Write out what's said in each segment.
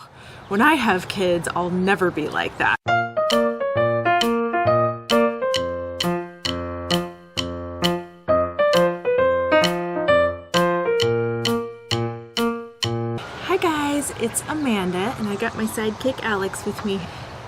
oh, when I have kids, I'll never be like that. Hi guys, it's Amanda and I got my sidekick Alex with me.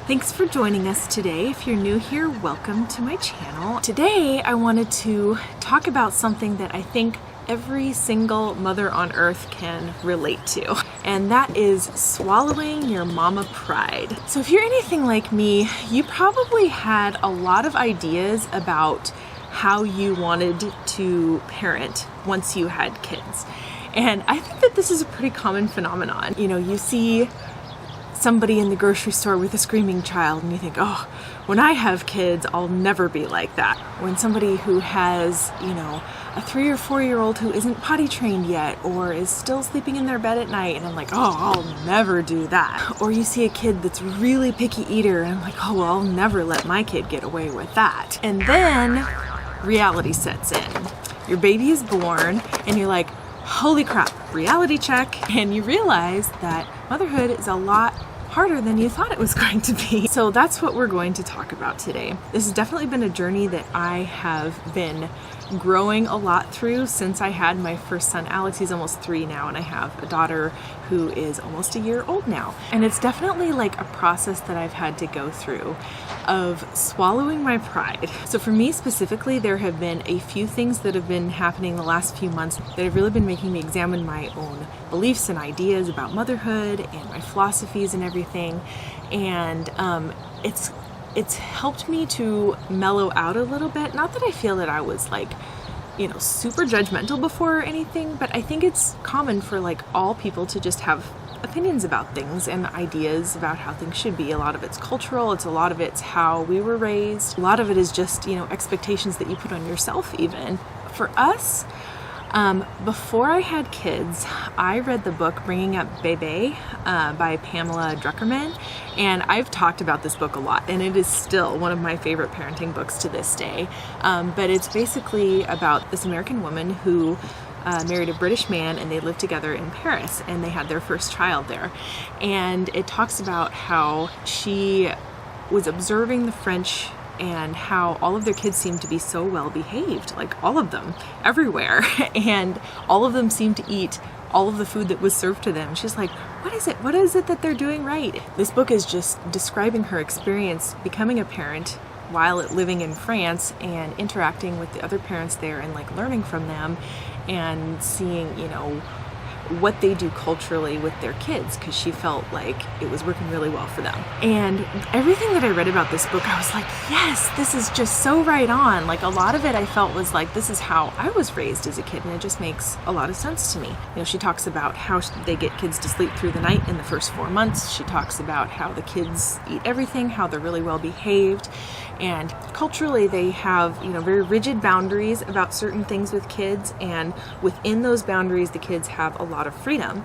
Thanks for joining us today. If you're new here, welcome to my channel. Today I wanted to talk about something that I think every single mother on earth can relate to, and that is swallowing your mama pride. So if you're anything like me, you probably had a lot of ideas about how you wanted to parent once you had kids. And I think that this is a pretty common phenomenon. You know, you see somebody in the grocery store with a screaming child and you think, oh, when I have kids, I'll never be like that. When somebody who has, you know, a 3 or 4 year old who isn't potty trained yet or is still sleeping in their bed at night, and I'm like, oh, I'll never do that. Or you see a kid that's really picky eater and I'm like, oh, well, I'll never let my kid get away with that. And then reality sets in. Your baby is born and you're like, holy crap, reality check. And you realize that motherhood is a lot harder than you thought it was going to be. So that's what we're going to talk about today. This has definitely been a journey that I have been growing a lot through since I had my first son, Alex. He's almost 3 now, and I have a daughter who is almost a year old now. And it's definitely like a process that I've had to go through of swallowing my pride. So for me specifically, there have been a few things that have been happening the last few months that have really been making me examine my own beliefs and ideas about motherhood and my philosophies and everything. And it's helped me to mellow out a little bit. Not that I feel that I was like, you know, super judgmental before or anything, but I think it's common for like all people to just have opinions about things and ideas about how things should be. A lot of it's cultural, a lot of it's how we were raised. A lot of it is just, you know, expectations that you put on yourself even. For us, before I had kids, I read the book Bringing Up Bebe by Pamela Druckerman, and I've talked about this book a lot, and it is still one of my favorite parenting books to this day. But it's basically about this American woman who married a British man, and they lived together in Paris, and they had their first child there. And it talks about how she was observing the French and how all of their kids seemed to be so well behaved, like all of them, everywhere. And all of them seemed to eat all of the food that was served to them. She's like, what is it? What is it that they're doing right? This book is just describing her experience becoming a parent while living in France and interacting with the other parents there and like learning from them and seeing, you know, what they do culturally with their kids, because she felt like it was working really well for them. And everything that I read about this book, I was like, yes, this is just so right on. Like a lot of it I felt was like, this is how I was raised as a kid, and it just makes a lot of sense to me. You know, she talks about how they get kids to sleep through the night in the first 4 months. She talks about how the kids eat everything, how they're really well behaved. And culturally, they have, you know, very rigid boundaries about certain things with kids, and within those boundaries, the kids have a lot of freedom.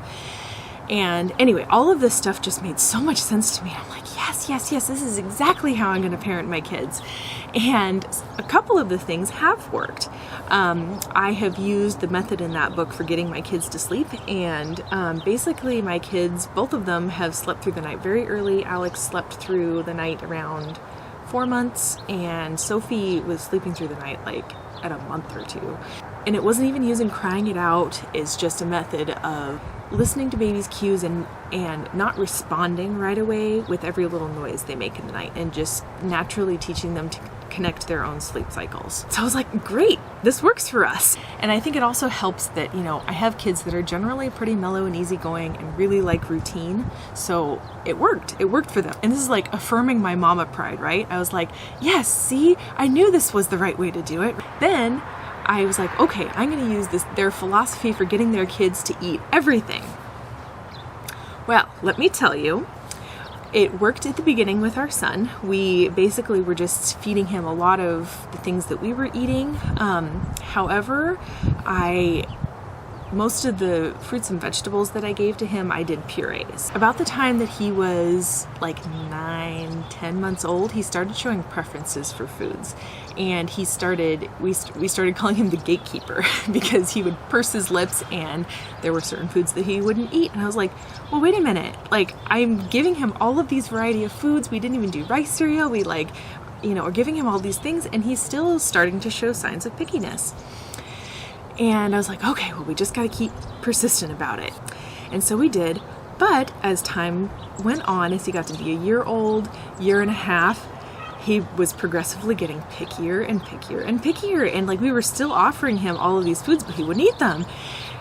And anyway, all of this stuff just made so much sense to me. I'm like, yes, this is exactly how I'm going to parent my kids. And a couple of the things have worked. I have used the method in that book for getting my kids to sleep, and basically my kids, both of them, have slept through the night very early. Alex slept through the night around 4 months, and Sophie was sleeping through the night like at a month or 2. And it wasn't even using crying it out. It's just a method of listening to baby's cues and not responding right away with every little noise they make in the night, and just naturally teaching them to connect their own sleep cycles. So I was like, great, this works for us. And I think it also helps that, you know, I have kids that are generally pretty mellow and easygoing and really like routine. So it worked for them. And this is like affirming my mama pride, right? I was like, yes, see, I knew this was the right way to do it. Then I was like, okay, I'm going to use their philosophy for getting their kids to eat everything. Well, let me tell you, it worked at the beginning with our son. We basically were just feeding him a lot of the things that we were eating. However, I most of the fruits and vegetables that I gave to him, I did purees. About the time that he was like 9, 10 months old, he started showing preferences for foods. And we started calling him the gatekeeper because he would purse his lips and there were certain foods that he wouldn't eat. And I was like, well, wait a minute. Like, I'm giving him all of these variety of foods. We didn't even do rice cereal. We are giving him all these things and he's still starting to show signs of pickiness. And I was like, okay, well, we just got to keep persistent about it. And so we did. But as time went on, as he got to be a year old, year and a half, he was progressively getting pickier and pickier and pickier. And like, we were still offering him all of these foods, but he wouldn't eat them.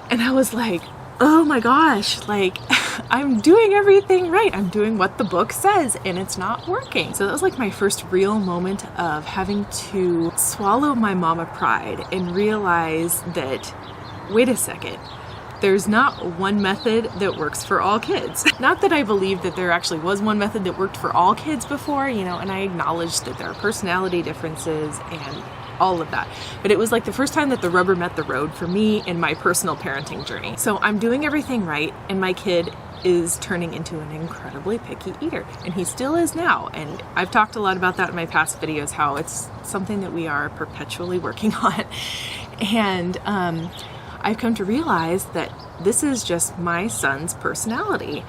And I was like, oh my gosh, like I'm doing everything right. I'm doing what the book says and it's not working. So that was like my first real moment of having to swallow my mama pride and realize that, wait a second, there's not one method that works for all kids. Not that I believe that there actually was one method that worked for all kids before, and I acknowledge that there are personality differences and all of that. But it was like the first time that the rubber met the road for me in my personal parenting journey. So I'm doing everything right, and my kid is turning into an incredibly picky eater. And he still is now. And I've talked a lot about that in my past videos, how it's something that we are perpetually working on. And I've come to realize that this is just my son's personality.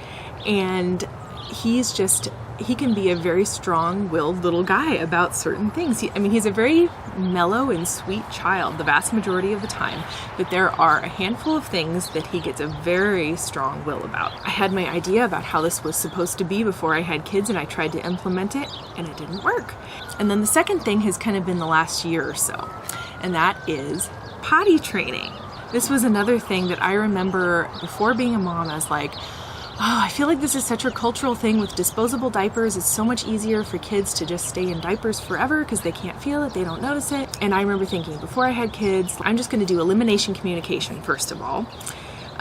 And he can be a very strong-willed little guy about certain things. He's a very mellow and sweet child the vast majority of the time, but there are a handful of things that he gets a very strong will about. I had my idea about how this was supposed to be before I had kids, and I tried to implement it, and it didn't work. And then the second thing has kind of been the last year or so, and that is potty training. This was another thing that I remember before being a mom. I was like, oh, I feel like this is such a cultural thing with disposable diapers. It's so much easier for kids to just stay in diapers forever because they can't feel it, they don't notice it. And I remember thinking, before I had kids, I'm just going to do elimination communication first of all.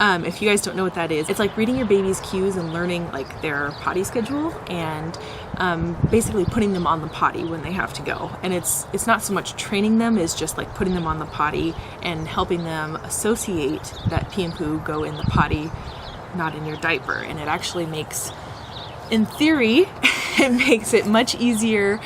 If you guys don't know what that is, it's like reading your baby's cues and learning like their potty schedule and basically putting them on the potty when they have to go. And it's not so much training them as just like putting them on the potty and helping them associate that pee and poo go in the potty, not in your diaper. And it actually makes, in theory, it makes it much easier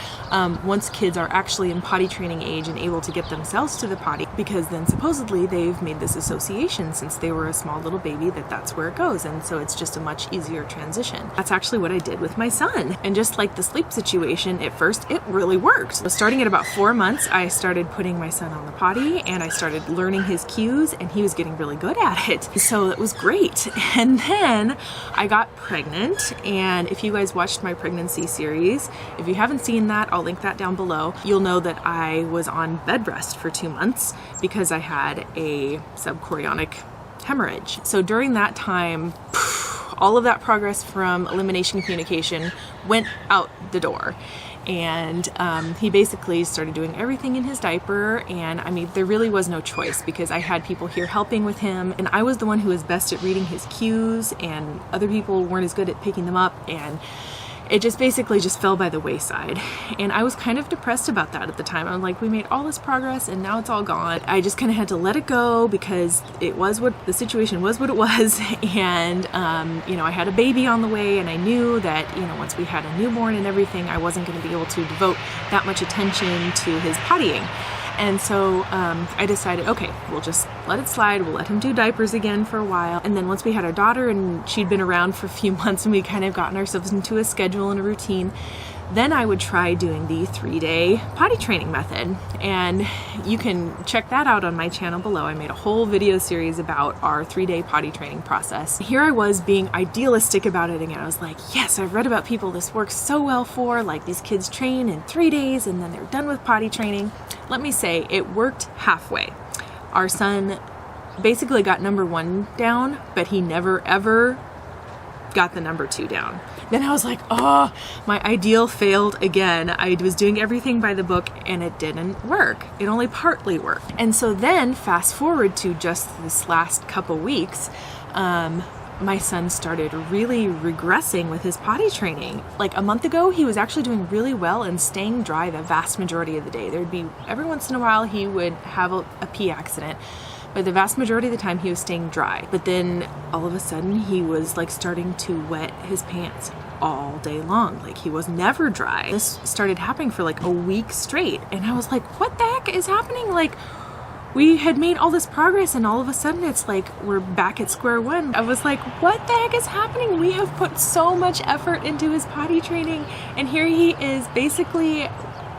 once kids are actually in potty training age and able to get themselves to the potty, because then supposedly they've made this association since they were a small little baby that that's where it goes, and so it's just a much easier transition. That's actually what I did with my son. And just like the sleep situation, at first it really worked. So starting at about 4 months, I started putting my son on the potty and I started learning his cues, and he was getting really good at it. So it was great. And then I got pregnant, and if you guys watched my pregnancy series, if you haven't seen that, I'll link that down below. You'll know that I was on bed rest for 2 months because I had a subchorionic hemorrhage. So during that time, all of that progress from elimination communication went out the door. And he basically started doing everything in his diaper, and there really was no choice because I had people here helping with him, and I was the one who was best at reading his cues, and other people weren't as good at picking them up, and it just basically just fell by the wayside. And I was kind of depressed about that at the time. I'm like, we made all this progress and now it's all gone. I just kind of had to let it go because the situation was what it was. And, I had a baby on the way, and I knew that, once we had a newborn and everything, I wasn't going to be able to devote that much attention to his pottying. And so I decided, okay, we'll just let it slide. We'll let him do diapers again for a while. And then once we had our daughter and she'd been around for a few months and we kind of gotten ourselves into a schedule and a routine, then I would try doing the 3-day potty training method. And you can check that out on my channel below. I made a whole video series about our 3-day potty training process. Here I was being idealistic about it again. I was like, yes, I've read about people this works so well for, like these kids train in 3 days and then they're done with potty training. Let me say, it worked halfway. Our son basically got number 1 down, but he never ever got the number 2 down. Then I was like, oh, my ideal failed again. I was doing everything by the book and it didn't work. It only partly worked. And so then fast forward to just this last couple weeks, my son started really regressing with his potty training. Like a month ago, he was actually doing really well and staying dry the vast majority of the day. There'd be every once in a while he would have a pee accident, but the vast majority of the time he was staying dry. But then all of a sudden he was like starting to wet his pants all day long. Like he was never dry. This started happening for like a week straight. And I was like, what the heck is happening? Like, we had made all this progress and all of a sudden it's like we're back at square one. I was like, what the heck is happening? We have put so much effort into his potty training and here he is basically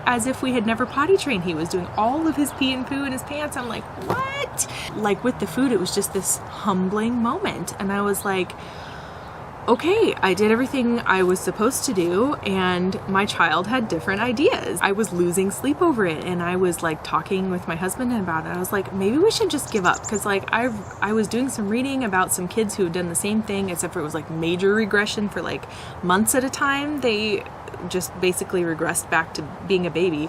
as if we had never potty trained. He was doing all of his pee and poo in his pants. I'm like, what? Like with the food, it was just this humbling moment. And I was like, okay, I did everything I was supposed to do and my child had different ideas. I was losing sleep over it and I was like talking with my husband about it. I was like, maybe we should just give up because like I was doing some reading about some kids who had done the same thing except for it was like major regression for like months at a time. They just basically regressed back to being a baby.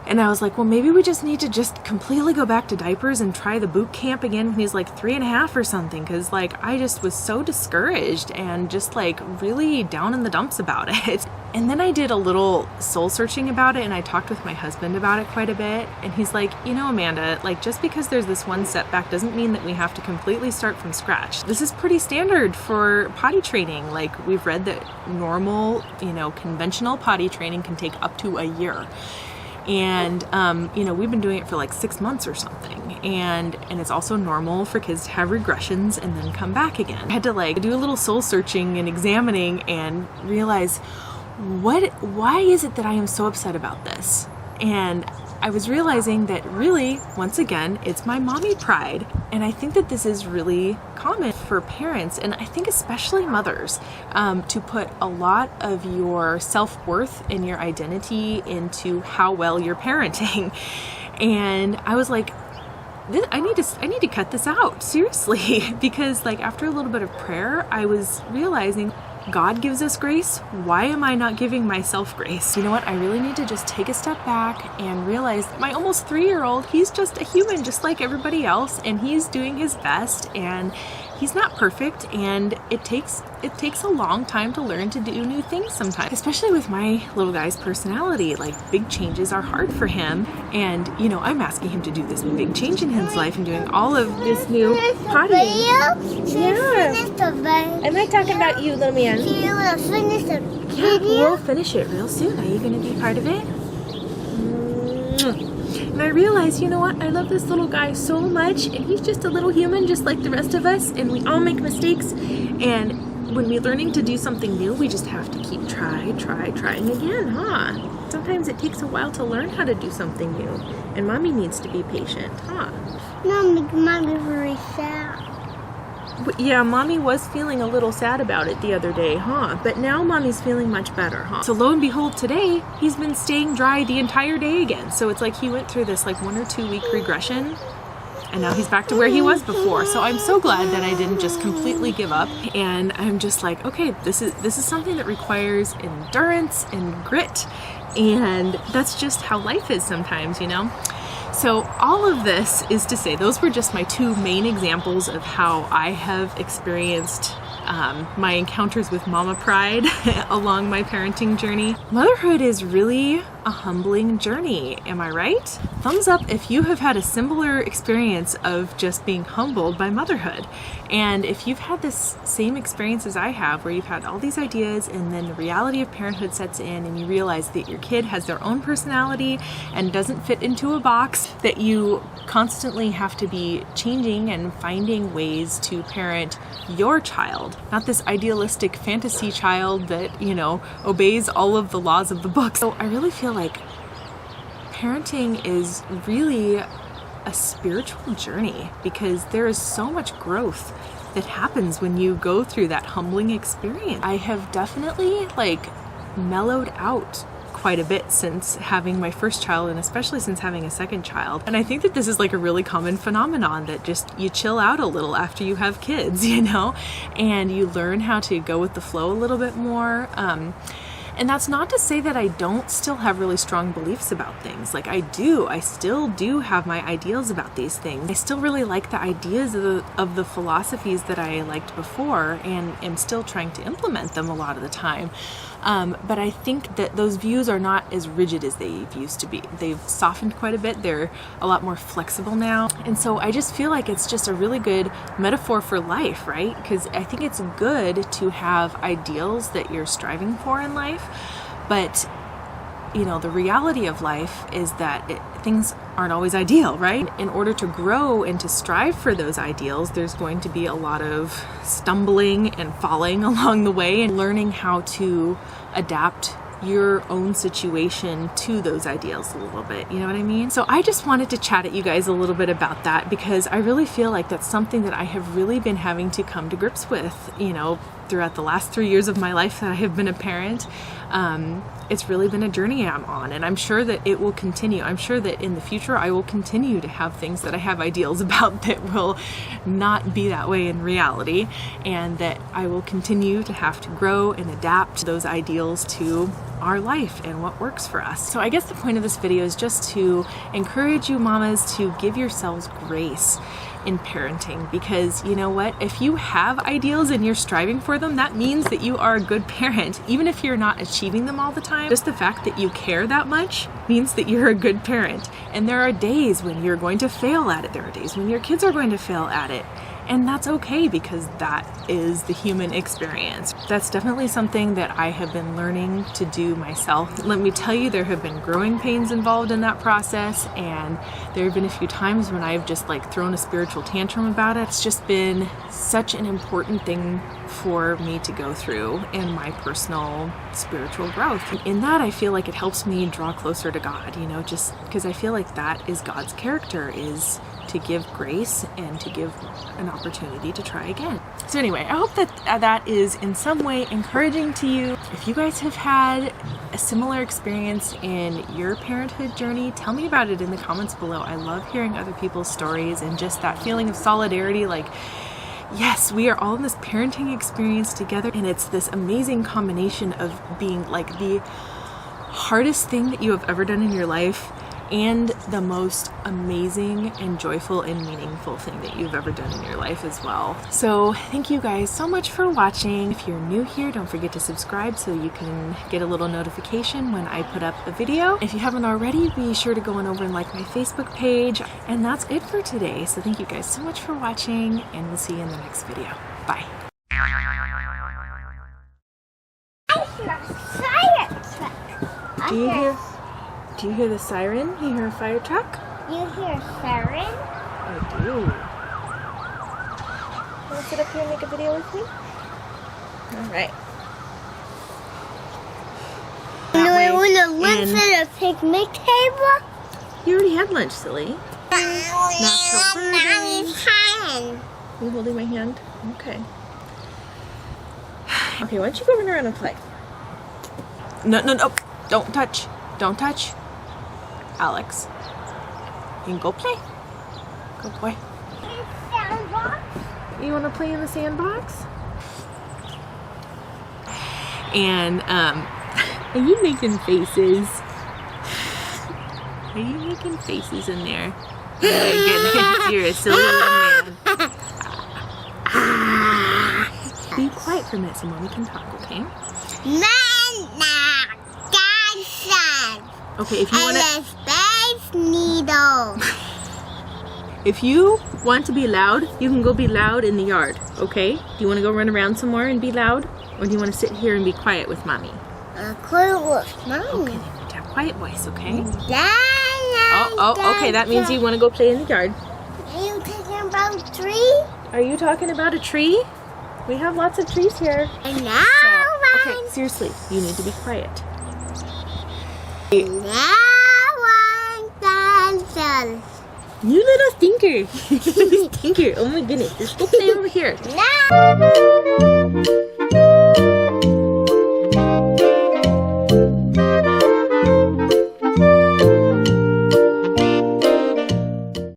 And I was like, well, maybe we just need to just completely go back to diapers and try the boot camp again when he's like 3.5 or something. Cause like, I just was so discouraged and just like really down in the dumps about it. And then I did a little soul searching about it and I talked with my husband about it quite a bit. And he's like, you know, Amanda, like just because there's this one setback doesn't mean that we have to completely start from scratch. This is pretty standard for potty training. Like we've read that normal, you know, conventional potty training can take up to a year. And, you know, we've been doing it for like 6 months or something. And it's also normal for kids to have regressions and then come back again. I had to like do a little soul searching and examining and realize why is it that I am so upset about this? And I was realizing that really, once again, it's my mommy pride. And I think that this is really common for parents, and I think especially mothers, to put a lot of your self-worth and your identity into how well you're parenting. And I was like, I need to cut this out, seriously, because like after a little bit of prayer, I was realizing God gives us grace. Why am I not giving myself grace? You know what? I really need to just take a step back and realize that my almost 3-year-old, he's just a human just like everybody else, and he's doing his best, and he's not perfect, and it takes a long time to learn to do new things sometimes, especially with my little guy's personality. Like big changes are hard for him, and you know, I'm asking him to do this big change in his life and doing all of this new potty. Yeah. I'm not talking about you, little man. Yeah, we'll finish it real soon. Are you going to be part of it? And I realized, you know what, I love this little guy so much, and he's just a little human just like the rest of us, and we all make mistakes, and when we're learning to do something new, we just have to keep trying again, huh? Sometimes it takes a while to learn how to do something new, and mommy needs to be patient, huh? Mommy's very sad. Yeah, mommy was feeling a little sad about it the other day, huh? But now mommy's feeling much better, huh? So lo and behold, today, he's been staying dry the entire day again. So it's like he went through this like 1 or 2 week regression, and now he's back to where he was before. So I'm so glad that I didn't just completely give up. And I'm just like, okay, this is something that requires endurance and grit. And that's just how life is sometimes, you know? So all of this is to say, those were just my 2 main examples of how I have experienced my encounters with mama pride along my parenting journey. Motherhood is really a humbling journey, am I right? Thumbs up if you have had a similar experience of just being humbled by motherhood. And if you've had this same experience as I have, where you've had all these ideas and then the reality of parenthood sets in and you realize that your kid has their own personality and doesn't fit into a box, that you constantly have to be changing and finding ways to parent your child, not this idealistic fantasy child that, you know, obeys all of the laws of the book. So I really feel like parenting is really a spiritual journey, because there is so much growth that happens when you go through that humbling experience. I have definitely like mellowed out quite a bit since having my first child, and especially since having a second child. And I think that this is like a really common phenomenon, that just you chill out a little after you have kids, you know, and you learn how to go with the flow a little bit more. And that's not to say that I don't still have really strong beliefs about things. Like I still do have my ideals about these things. I still really like the ideas of the philosophies that I liked before, and am still trying to implement them a lot of the time. But I think that those views are not as rigid as they used to be. They've softened quite a bit. They're a lot more flexible now. And so I just feel like it's just a really good metaphor for life, right? Because I think it's good to have ideals that you're striving for in life, but you know, the reality of life is that things aren't always ideal, right? In order to grow and to strive for those ideals, there's going to be a lot of stumbling and falling along the way, and learning how to adapt your own situation to those ideals a little bit, you know what I mean? So I just wanted to chat at you guys a little bit about that, because I really feel like that's something that I have really been having to come to grips with, you know, throughout the last 3 years of my life that I have been a parent. It's really been a journey I'm on, and I'm sure that it will continue. I'm sure that in the future I will continue to have things that I have ideals about that will not be that way in reality, and that I will continue to have to grow and adapt those ideals to our life and what works for us. So I guess the point of this video is just to encourage you mamas to give yourselves grace in parenting, because you know what, if you have ideals and you're striving for them, that means that you are a good parent. Even if you're not achieving them all the time, just the fact that you care that much means that you're a good parent. And there are days when you're going to fail at it. There are days when your kids are going to fail at it. And that's okay, because that is the human experience. That's definitely something that I have been learning to do myself. Let me tell you, there have been growing pains involved in that process, and there have been a few times when I've just like thrown a spiritual tantrum about it. It's just been such an important thing for me to go through in my personal spiritual growth. And in that, I feel like it helps me draw closer to God, you know, just because I feel like that is God's character, is to give grace and to give an opportunity to try again. So anyway, I hope that that is in some way encouraging to you. If you guys have had a similar experience in your parenthood journey, tell me about it in the comments below. I love hearing other people's stories and just that feeling of solidarity, like, yes, we are all in this parenting experience together, and it's this amazing combination of being like the hardest thing that you have ever done in your life and the most amazing and joyful and meaningful thing that you've ever done in your life as well. So thank you guys so much for watching. If you're new here, don't forget to subscribe so you can get a little notification when I put up a video. If you haven't already, be sure to go on over and like my Facebook page. And that's it for today. So thank you guys so much for watching, and we'll see you in the next video. Bye. Do you hear the siren? You hear a fire truck? You hear a siren? I do. Want to sit up here and make a video with me? Alright. Do I want to lunch at a picnic table? You already had lunch, silly. Natural birding. Mommy's hand. You holding my hand? Okay. Okay, why don't you go run around and play? No, no, no. Don't touch. Don't touch. Alex, you can go play. Good boy. Sandbox? You want to play in the sandbox? And, are you making faces? Are you making faces in there? Oh my goodness, you're a silly little man. Be quiet for a minute so Mommy can talk, okay? Okay, if you want to... Space Needle. If you want to be loud, you can go be loud in the yard, okay? Do you want to go run around some more and be loud? Or do you want to sit here and be quiet with Mommy? Quiet with Mommy. Okay, then you have to have quiet voice, okay? Oh, okay, that means you want to go play in the yard. Are you talking about a tree? Are you talking about a tree? We have lots of trees here. And now, Okay, seriously, you need to be quiet. You little stinker. You little stinker. Oh my goodness. Let's go play over here. No.